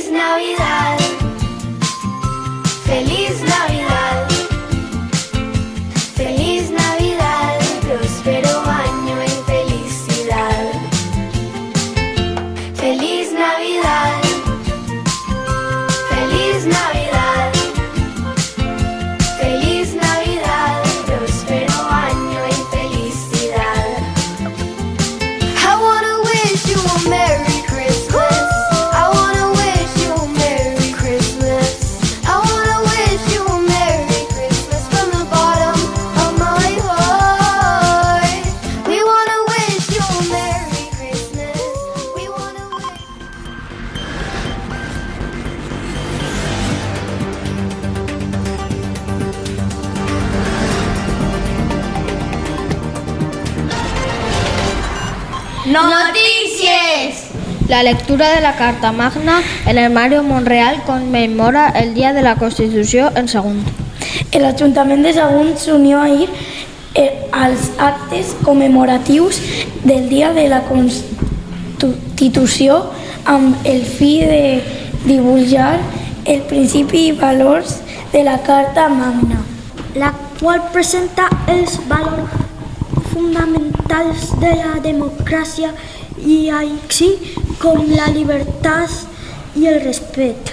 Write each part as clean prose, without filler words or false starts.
Feliz Navidad, feliz Navidad, feliz Navidad, próspero año y felicidad. Feliz Navidad, feliz Navidad, feliz Navidad, próspero año y felicidad. I wanna wish you a Merry Christmas. I wanna wish you a Merry Christmas. I wanna wish you a Merry Christmas from the bottom of my heart. We wanna wish you a Merry Christmas. We wanna wish. ¡Noticias! La lectura de la Carta Magna en el Mario Monreal conmemora el Dia de la Constitució en Sagunt. L'Ajuntament de Sagunt s'unió ahir als actes commemoratius del Dia de la Constitució amb el fi de divulgar el principi i valors de la Carta Magna, la qual presenta els valors fonamentals de la democràcia i així com la llibertat y el respeto.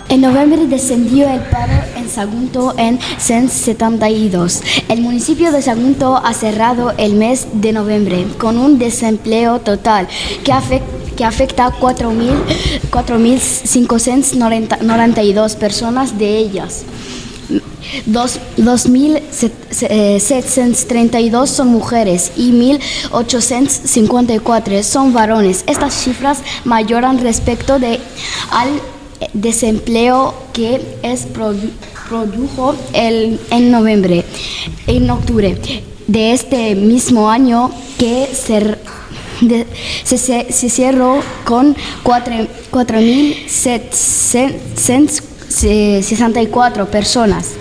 En noviembre descendió el paro en Sagunto en 172. El municipio de Sagunto ha cerrado el mes de noviembre con un desempleo total que afecta a 4.592 personas, de ellas 2.732 son mujeres y 1.854 son varones. Estas cifras mayoran respecto al desempleo que produjo en noviembre. En octubre de este mismo año, que se cerró con 4.764 personas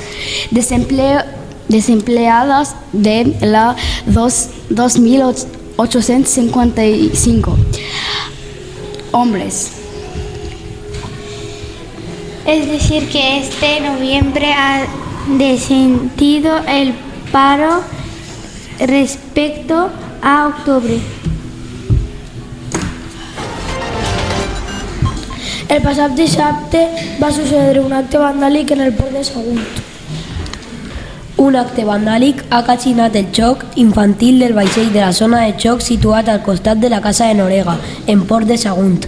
desempleadas de la 2.855 hombres. Es decir, que este noviembre ha descendido el paro respecto a octubre. El passat dissabte va succeir un acte vandàlic en el port de Sagunt. Un acte vandàlic ha catxinat el xoc infantil del vaixell de la zona de xoc situat al costat de la Casa de Norega, en Port de Sagunt.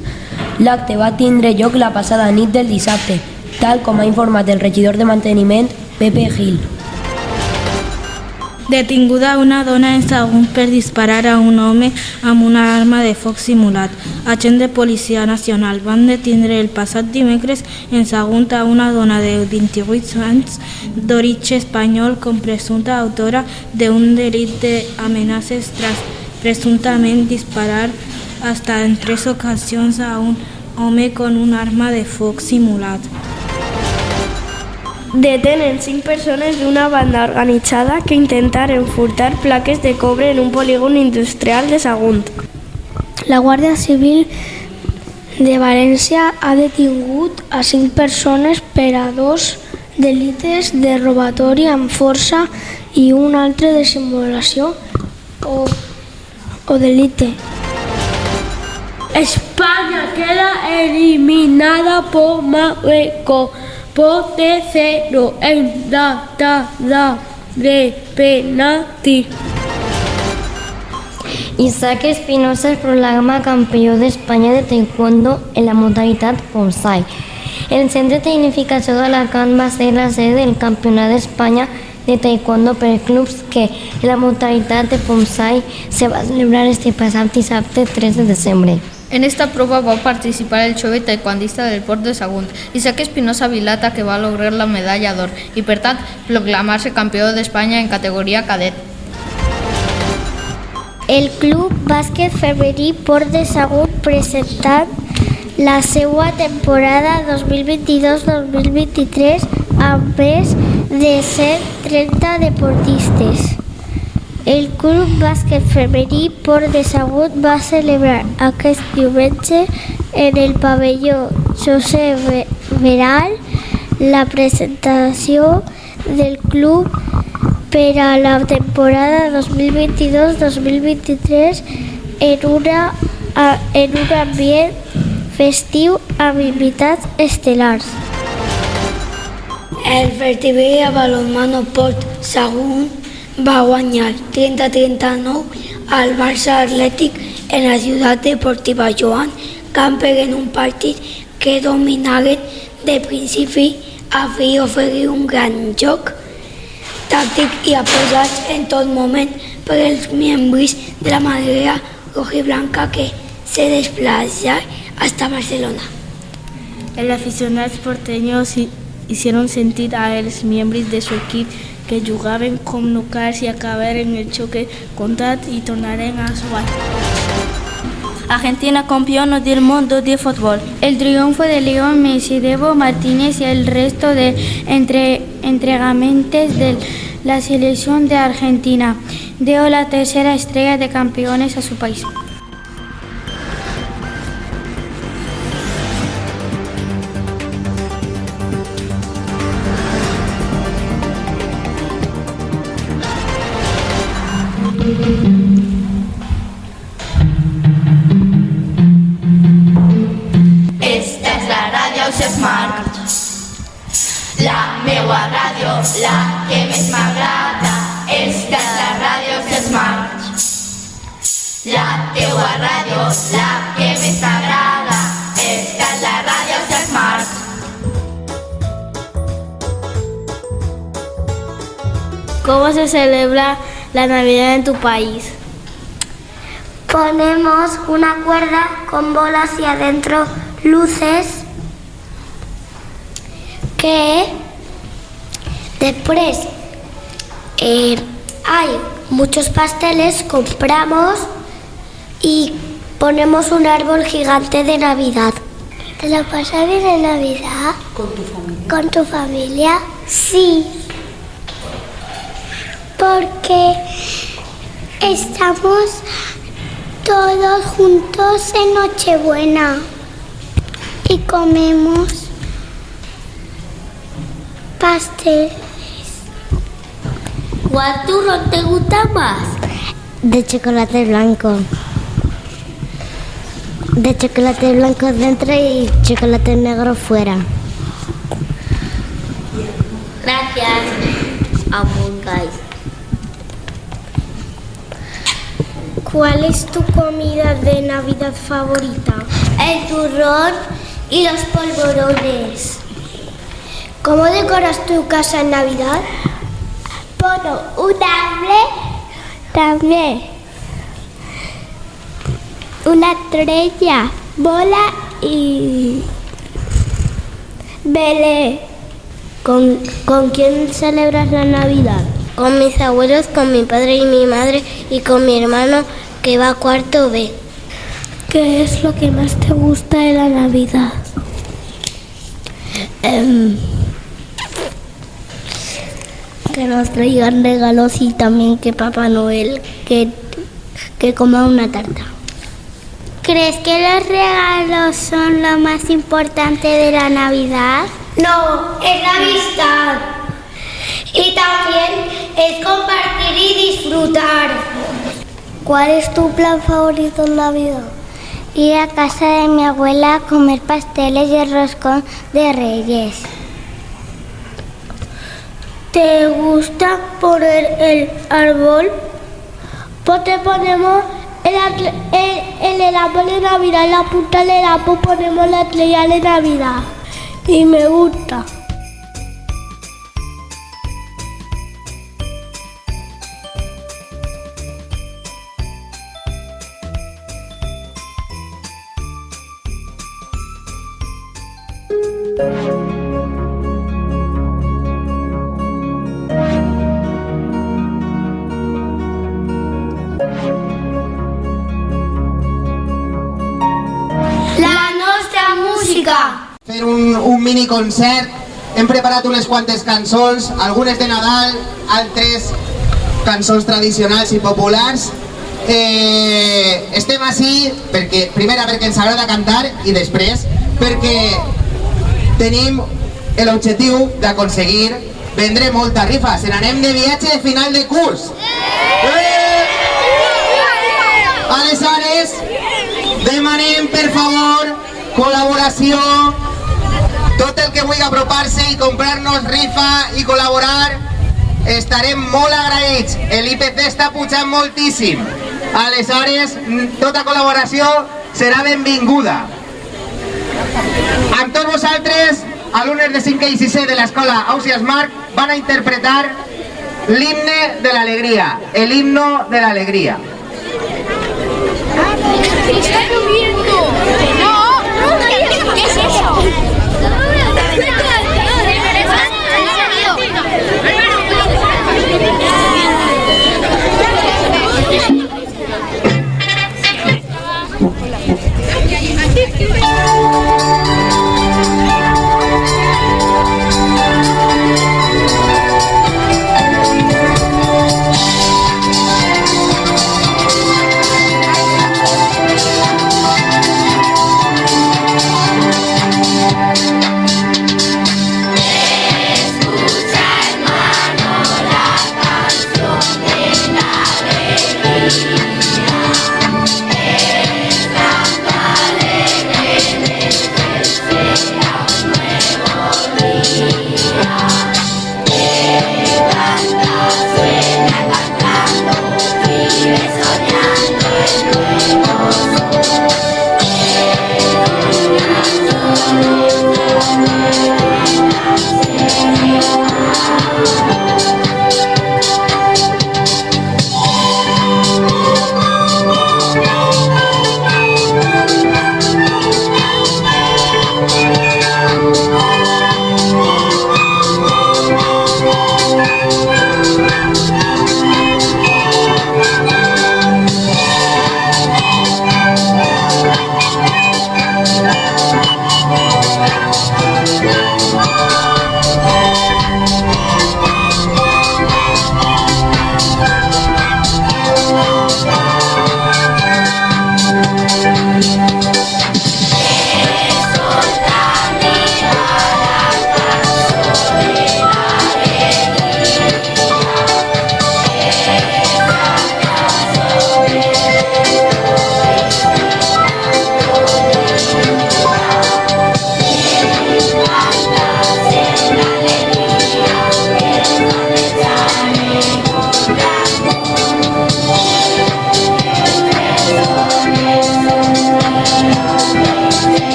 L'acte va tindre lloc la passada nit del dissabte, tal com ha informat el regidor de manteniment, Pepe Gil. Detinguda una dona en Sagunt per disparar a un home amb una arma de foc simulat. Agents de Policia Nacional van detindre el passat dimecres en Sagunt a una dona de 28 anys d'origen espanyol com presumpta autora d'un delit d'amenaces tras presumptament disparar hasta en 3 ocasions a un home con un arma de foc simulat. Detenen 5 persones d'una banda organitzada que intentaren furtar plaques de cobre en un polígon industrial de Sagunt. La Guàrdia Civil de València ha detingut a 5 persones per a 2 delites de robatori amb força i un altre de simulació o delicte. España queda eliminada por Marruecos por tercero en la tabla de penalti. Isaac Espinosa es proclama campió d'Espanya de taekwondo en la modalitat Pomsai. El centre de tecnificació d'Alacant va ser la sede del Campionat d'Espanya de taekwondo per clubs que en la modalitat de Pomsai se va celebrar este passat dissabte 3 de desembre. En esta prueba va a participar el jove taekwondista del Port de Sagunt, Isaac Espinosa Vilata, que va a lograr la medalla d'or y, per tant, proclamarse campeón de España en categoría cadet. El Club Bàsquet Femení Port de Sagunt presentant la seva temporada 2022-2023 amb més de 130 deportistes. El Club Bàsquet Femení Port de Sagunt va celebrar aquest diumenge en el pavelló José Veral la presentació del club per a la temporada 2022-2023 en un ambient festiu amb invitats estel·lars. El Fertiberia Balonmano Port Sagunt va guanyar 30-39 al Barça Atlètic en la Ciutat Deportiva Joan Gamper en un partit que dominaren de principi a fi i oferir un gran joc tàctic i apoyats en tot moment per els membres de la marea rojiblanca que se desplazaron hasta Barcelona. El aficionado porteño hicieron sentir a los miembros de su equipo que jugaban con locales y acabar en el choque contra y tornaron a su Argentina campeona del mundo de fútbol. El triunfo de Leo Messi, Diego Martínez y el resto de entrenamientos de la selección de Argentina dio la tercera estrella de campeones a su país. Esta és la ràdio Smart, la meua ràdio, la que més m'agrada. Esta és la ràdio Smart, la teua ràdio, la que més t'agrada. Esta és la ràdio Smart. ¿Cómo se celebra la Navidad en tu país? Ponemos una cuerda con bolas y adentro luces que después hay muchos pasteles, compramos y ponemos un árbol gigante de Navidad. ¿Te lo pasas bien en Navidad? ¿Con tu familia? ¿Con tu familia? Sí. Porque estamos todos juntos en Nochebuena y comemos pasteles. ¿Cuál turrón te gusta más? De chocolate blanco. De chocolate blanco dentro y chocolate negro fuera. Gracias. Among Us. ¿Cuál es tu comida de Navidad favorita? El turrón y los polvorones. ¿Cómo decoras tu casa en Navidad? Pongo un árbol, también una estrella, bola y Belén. ¿Con quién celebras la Navidad? Con mis abuelos, con mi padre y mi madre y con mi hermano que va a cuarto B. ¿Qué es lo que más te gusta de la Navidad? Que nos traigan regalos y también que Papá Noel que coma una tarta. ¿Crees que los regalos son lo más importante de la Navidad? No, es la amistad. Y también es compartir y disfrutar. ¿Cuál es tu plan favorito en Navidad? Ir a casa de mi abuela a comer pasteles y el roscón de Reyes. ¿Te gusta poner el árbol? Pues te ponemos el árbol de Navidad, en la punta del árbol ponemos la estrella de Navidad. Y me gusta. La nostra música. Fer un mini concert. Hem preparat unes quantes cançons, algunes de Nadal, altres cançons tradicionals i populars. estem així perquè, primer, perquè ens agrada cantar i després perquè tenim l'objectiu d'aconseguir vendre molta rifa. Se n'anem de viatge de final de curs. Aleshores, demanem, per favor, col·laboració. Tot el que vulgui apropar-se i comprar-nos rifa i col·laborar, estarem molt agraïts. L'IPC està pujant moltíssim. Aleshores, tota col·laboració serà benvinguda. Amb tots vosaltres, alumnes de 5è i 6è de l'escola Ausiàs Marc, van a interpretar l'himne de l'alegria, el himno de l'alegria. ¡Está lloviendo! ¡No! ¿Qué es eso?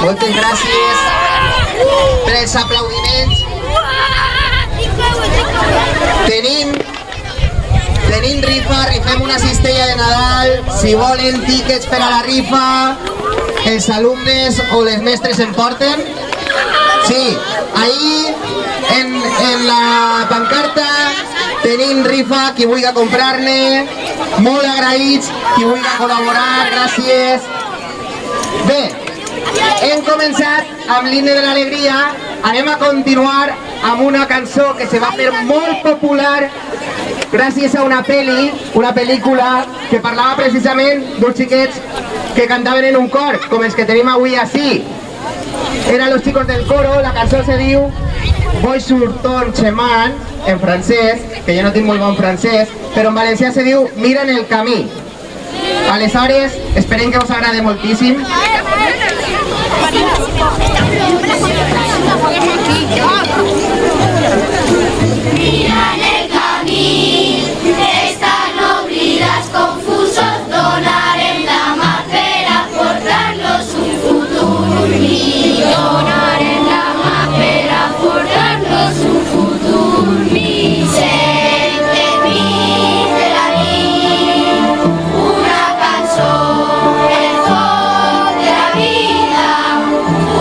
Moltes gràcies per els aplaudiments. Tenim rifa, rifem una cistella de Nadal. Si volen tíquets per a la rifa, els alumnes o les mestres en porten. Sí, ahí en la pancarta tenim rifa, qui vulgui comprar-ne. Molt agraïts, qui vulgui col·laborar, gràcies. Bé, hem començat amb l'himne de l'alegria, anem a continuar amb una cançó que se va fer molt popular gràcies a una pel·lícula que parlava precisament d'uns xiquets que cantaven en un cor, com els que tenim avui així. Eren los chicos del coro, la cançó se diu Voy sur ton chemin, en francès, que jo no tinc molt bon francès, però en valencià se diu Mira en el camí. Aleshores, esperen que us agrade moltíssim. Mira en el camí, estan oblides confusos, donarem la mà per aportar-los un futur millor. Donarem la mà per aportar-los un futur millor. Sent enmig de la nit, una cançó, el foc de la vida,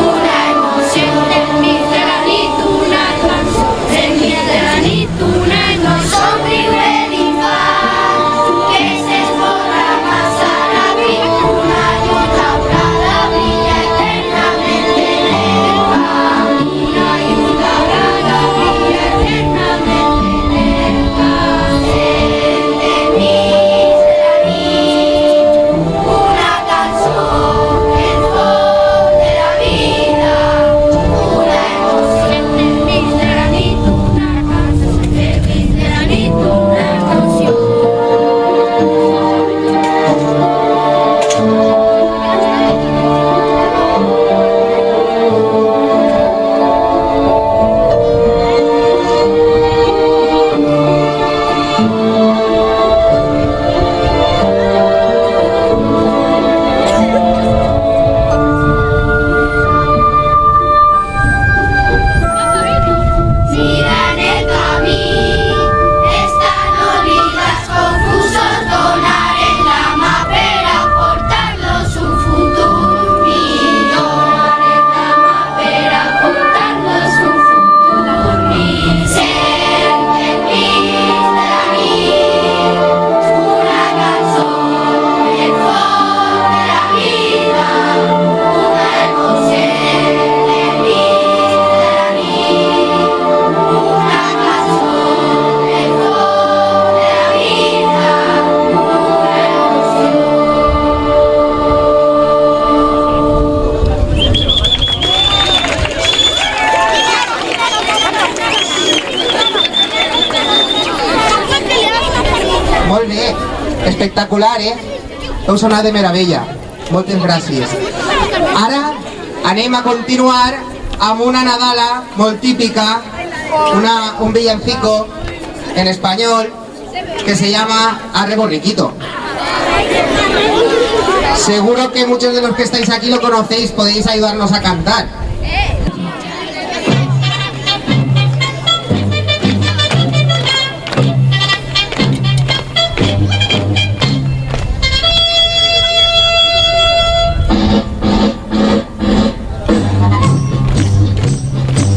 una emoció. Enmig de la nit, una cançó, enmig de la nit, una emoció. Somriure d'infant, que s'esborra massa ràpid, una llum daurada brilla eternament en el camp. Una llum daurada brilla eternament en el camp. Sent enmig de la nit, una cançó, el foc de la vida, una emoció. Enmig de la nit, una cançó, enmig de la nit, una emoció. Mira en el camí, estan oblides confusos, donarem la mà per aportar-los un futur millor. Donarem la mà per aportar-los un futur millor. Sent enmig de la nit, una cançó, el foc de la vida, una emoció. Enmig de la nit, una cançó, el foc de la vida, una emoció. Molt bé, espectacular, Heu sonat de meravella. Moltes gràcies. Ara anem a continuar amb una nadala molt típica, un villancico en español que se llama Arre Borriquito. Seguro que muchos de los que estáis aquí lo conocéis, podéis ayudarnos a cantar.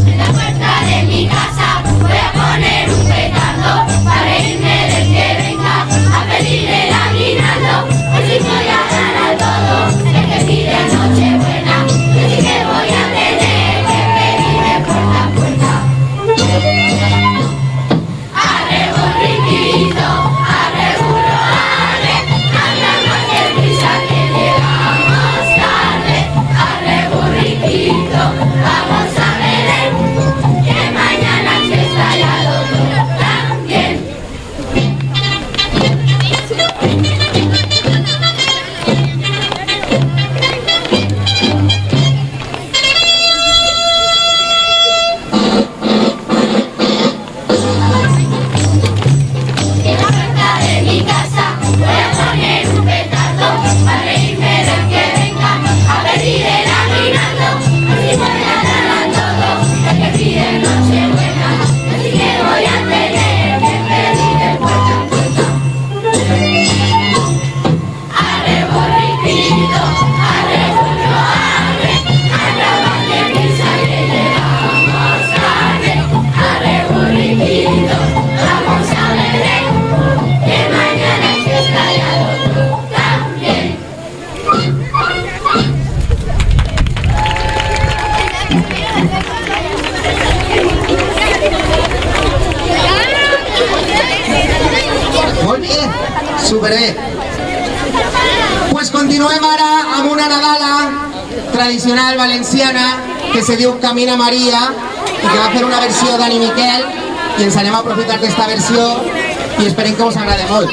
En la puerta de mi casa voy a poner un petardo para irme del que venga a pedirle el aguinaldo. Pues si voy a dar al todo, el que pide Nochebuena, yo sí que voy a tener que pedirle puerta a puerta. Arre borriquito, arre burro, arre, anda más deprisa que llegamos tarde. Arre borriquito, vamos a Belén, que mañana es fiesta y al otro también. En la puerta de mi casa voy a poner un petardo para reírme del que venga a pedir el aguinaldo. Así voy a dar a todo el que pide Nochebuena, así que voy a tener que pedirle puerta a puerta. Arre borriquito, arre burro, arre, anda más deprisa que llegamos tarde. Arre borriquito, vamos a Belén, que mañana es fiesta y al otro también. Molt bé, superbé. Pues continuem ara amb una nadala tradicional valenciana que se diu Camina Maria i que va fer una versió d'Ani Miquel i ens anem a aprofitar d'esta versió i esperem que us agrade molt.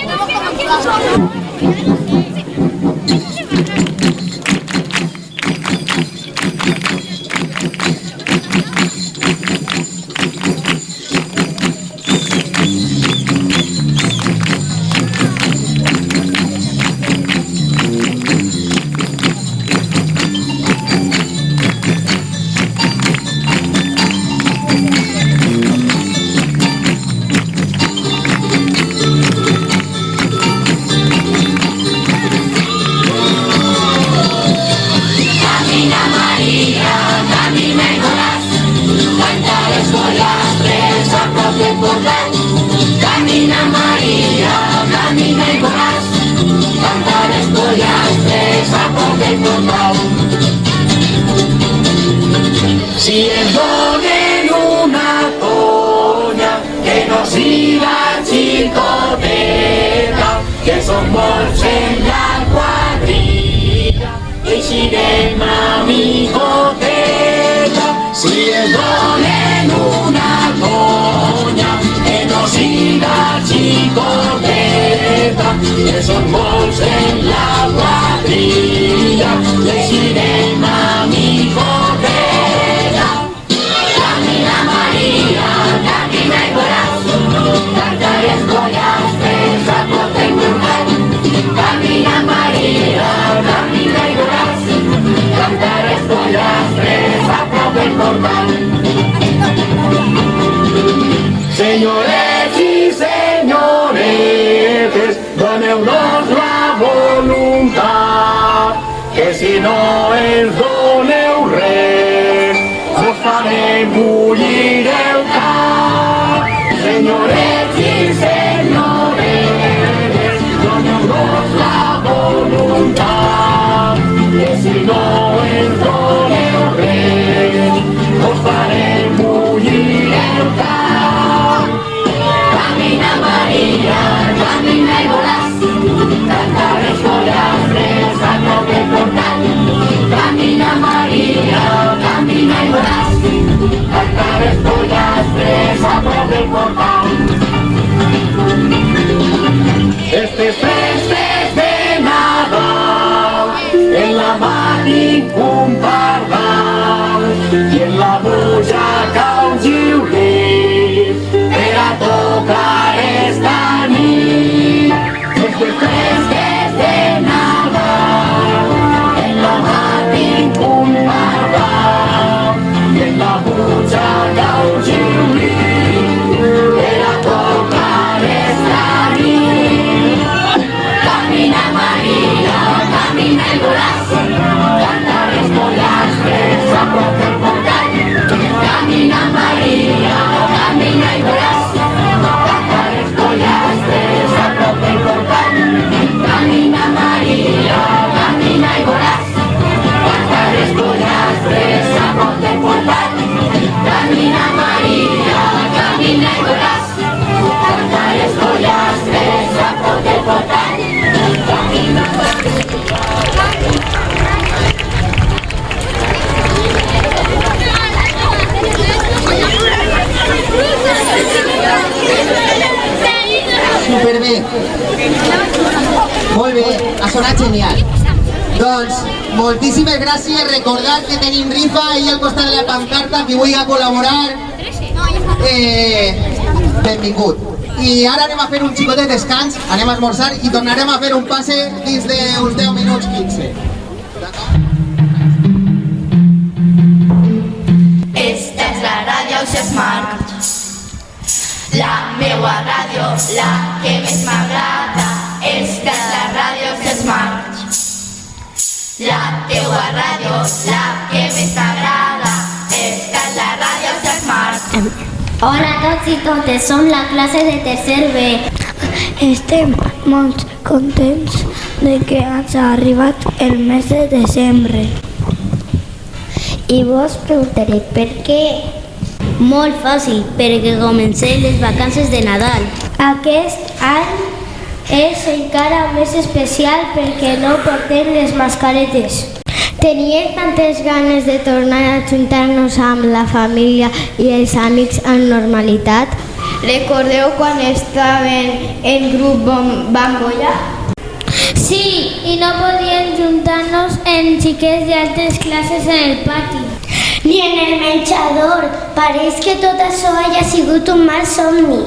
Si ens donen una tonya, que no siga xicoteta, que som molts en la quadrilla, eixirem amigoteta. Si ens donen una tonya, que no siga xicoteta, que som molts en la quadrilla, eixirem amigoteta. Senyores i senyoretes, doneu-nos la voluntat, que si no ens doneu res, us farem bullir el cap. Senyores i senyoretes, doneu-nos la voluntat, que si no ens doneu res, us farem bullir el cap. Camina Maria, camina i volàs, canta les pollastres a prop del portal. Camina Maria, camina i volàs, canta les pollastres a prop del portal. Estes festes de Nadal, en la mà tinc un pardal i en la butxaca un xiulit per a tocar esta nit. Estes festes de Nadal, en la mà tinc un pardal i en la butxaca un xiulit per a tocar esta nit. Camina Maria, camina i volàs, canta les pollastres a prop del portal. Camina Maria, camina i volàs, canta les pollastres a prop del portal. Camina Maria, camina i volàs, canta les pollastres a prop del portal. Camina Maria, camina i volàs, canta les pollastres a prop del portal. Camina Superbé. Molt bé, ha sonat genial. Doncs, moltíssimes gràcies. Recordad que tenim rifa ahí al costat de la pancarta. Qui vulgui col·laborar, benvingut. I ara anem a fer un xicot de descans, anem a esmorzar i tornarem a fer un passe dins d'uns 10 minuts 15. Esta és la ràdio Smart, la meua ràdio, la que més m'agrada. Esta és la ràdio Smart, la teua ràdio, la que més t'agrada. Esta és la ràdio Smart. Hola a tots i totes, som la classe de tercer B. Estem molt contents de que ens ha arribat el mes de desembre. I vos preguntaré per què? Molt fàcil, perquè comencem les vacances de Nadal. Aquest any és encara més especial perquè no portem les mascaretes. Teníem tantes ganes de tornar a juntar-nos amb la família i els amics en normalitat. Recordeu quan estaven en grup Bambolla? Sí, i no podíem juntar-nos en xiquets d'altres classes en el pati. Ni en el menjador. Pareix que tot això hagi sigut un mal somni.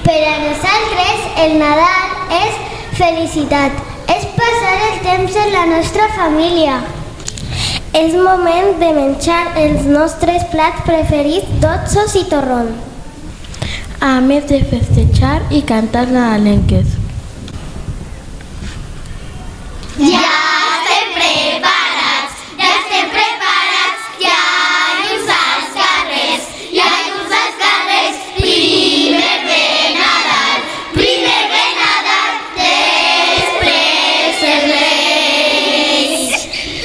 Per a nosaltres el Nadal és felicitat, és passar el temps amb la nostra família. És moment de menjar els nostres plats preferits, dolços i torrón. A més de festejar i cantar nadalenques. Ja estem preparats, ja estem preparats, ja llums als carrers, ja llums als carrers. Primer ve Nadal, després els Reis.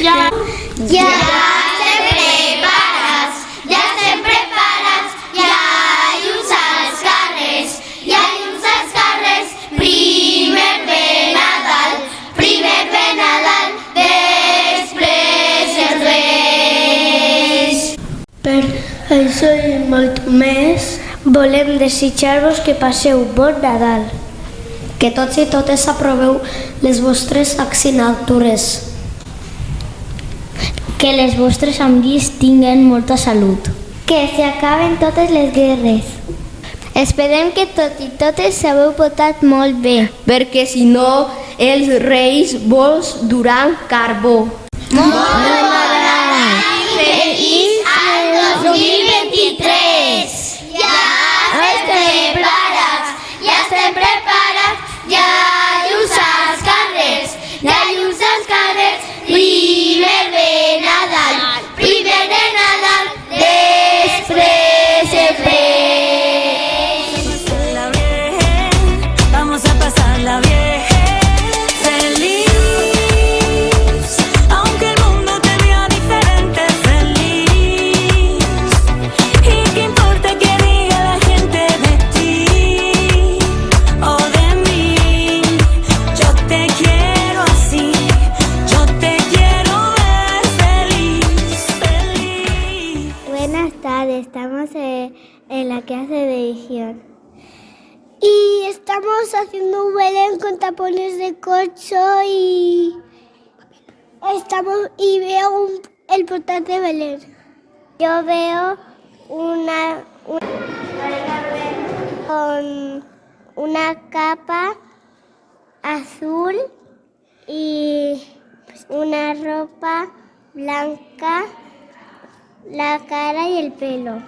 Ja estem preparats, ja estem preparats, ja llums als carrers, ja llums als carrers. Primer ve Nadal, primer ve Nadal, després els Reis. Per això i molt més, volem desitjar-vos que passeu bon Nadal. Que tots i totes aproveu les vostres assignatures. Que les vostres amics tinguen molta salut. Que s'acaben totes les guerres. Esperem que tot i totes s'heu votat molt bé. Perquè si no, els Reis vos duran carbó. Feliç any 2023! Ja estem preparats, ja estem preparats, ja llums als carrers, ja llums als carrers. Primer ve Nadal, primer ve Nadal, després els Reis. Vamos a pasarla bien, feliz. Aunque el mundo te vea diferente, feliz. ¿Y qué importa que diga la gente de ti o de mí? Yo te quiero así, yo te quiero ver feliz, feliz. Buenas tardes, estamos en la clase de edición. Y estamos haciendo un Belén con tapones de corcho y veo el portal de Belén. Yo veo con una capa azul y una ropa blanca, la cara y el pelo.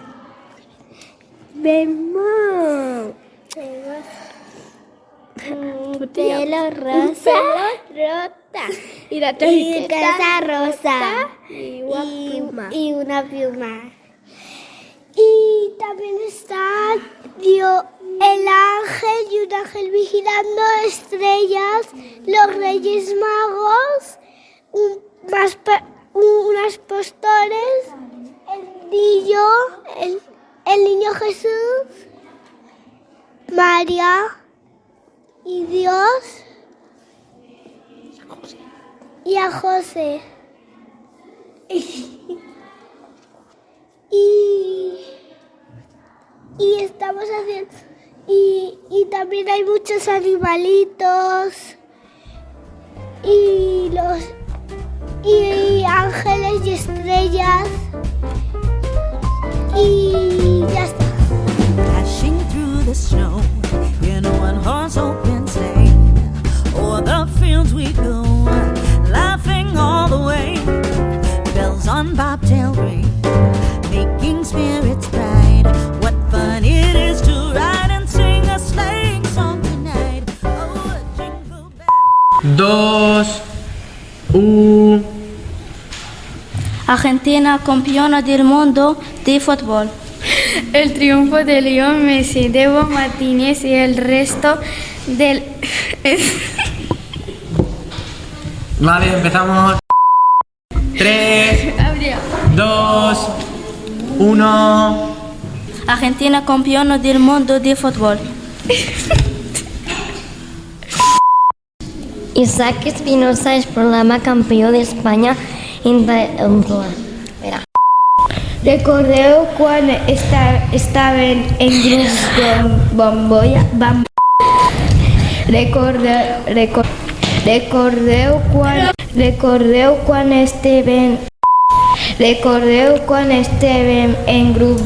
Vemos un pelo rosa y casa rosa y una pluma. Y también está el ángel y un ángel vigilando estrellas, los Reyes Magos, unas postores, el niño Jesús, María y Dios y a José. Y estamos haciendo y también hay muchos animalitos y ángeles y estrellas y ya está. Crashing through the snow in a one-horse open sleigh. O'er the fields we go, laughing all the way. Bells on bobtail ring, making spirits bright. What fun it is to ride and sing a sleighing song tonight. Oh, a jingle bell. 2, 1. Argentina campeona del mundo de fútbol. El triunfo de Leo Messi, Diego Martínez y el resto del... Vale, empezamos. 3, 2, 1. Argentina campeona del mundo de fútbol. Isaac Espinosa es proclama campió d'Espanya Recordeu quan estaven en grups de bombolla? Recordeu quan estèvem en grup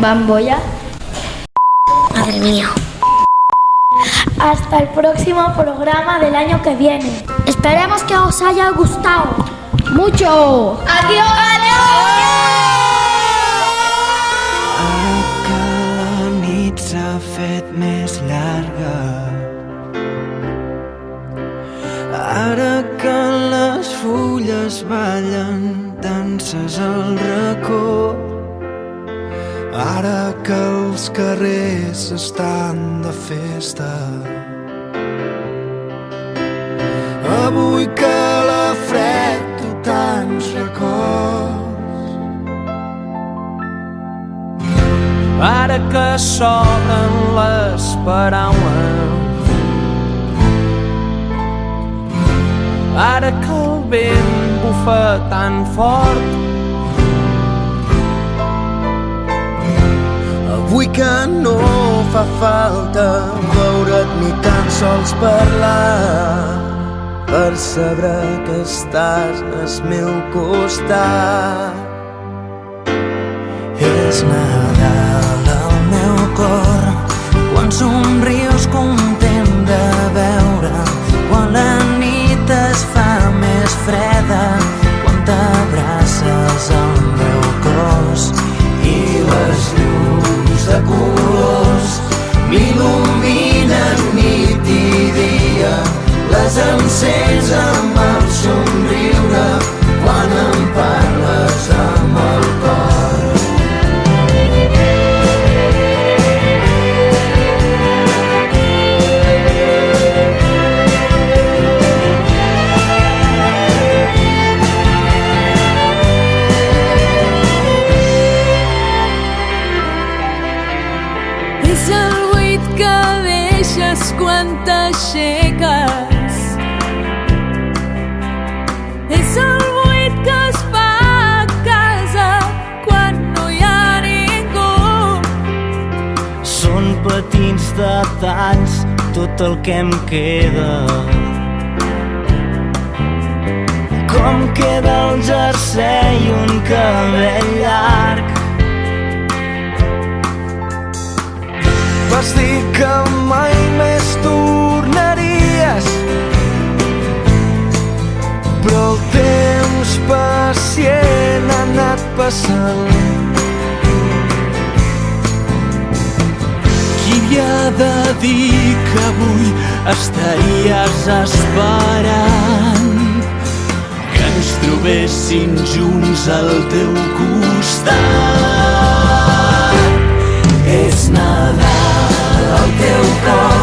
Bambolla? Madre mía. Hasta el próximo programa del año que viene. Esperemos que os haya gustado mucho. ¡Adiós! Ara que la nit s'ha fet més llarga, ara que les fulles ballen danses al racó, ara que els carrers estan de festa, avui que la fred tu tants records, ara que s'obren les paraules, ara que el vent bufa tan fort, avui que no fa falta veure't ni tan sols parlar per saber que estàs al meu costat. És Nadal al meu cor, quan somrius content de veure, quan la nit es fa més freda, quan t'abraces al meu cos i les llums de colors m'il·luminen nit i dia, les encens amb el somriure quan em parles amb el cor. És el buit que deixes quan t'aixeques, és el buit que es fa a casa quan no hi ha ningú. Són petits detalls tot el que em queda, com queda el jersei i un cabell llarg. Vas dir que mai més tornaries, però el temps pacient ha anat passant. Qui havia de dir que avui estaries esperant que ens trobessin junts al teu costat? És Nadal al teu cor,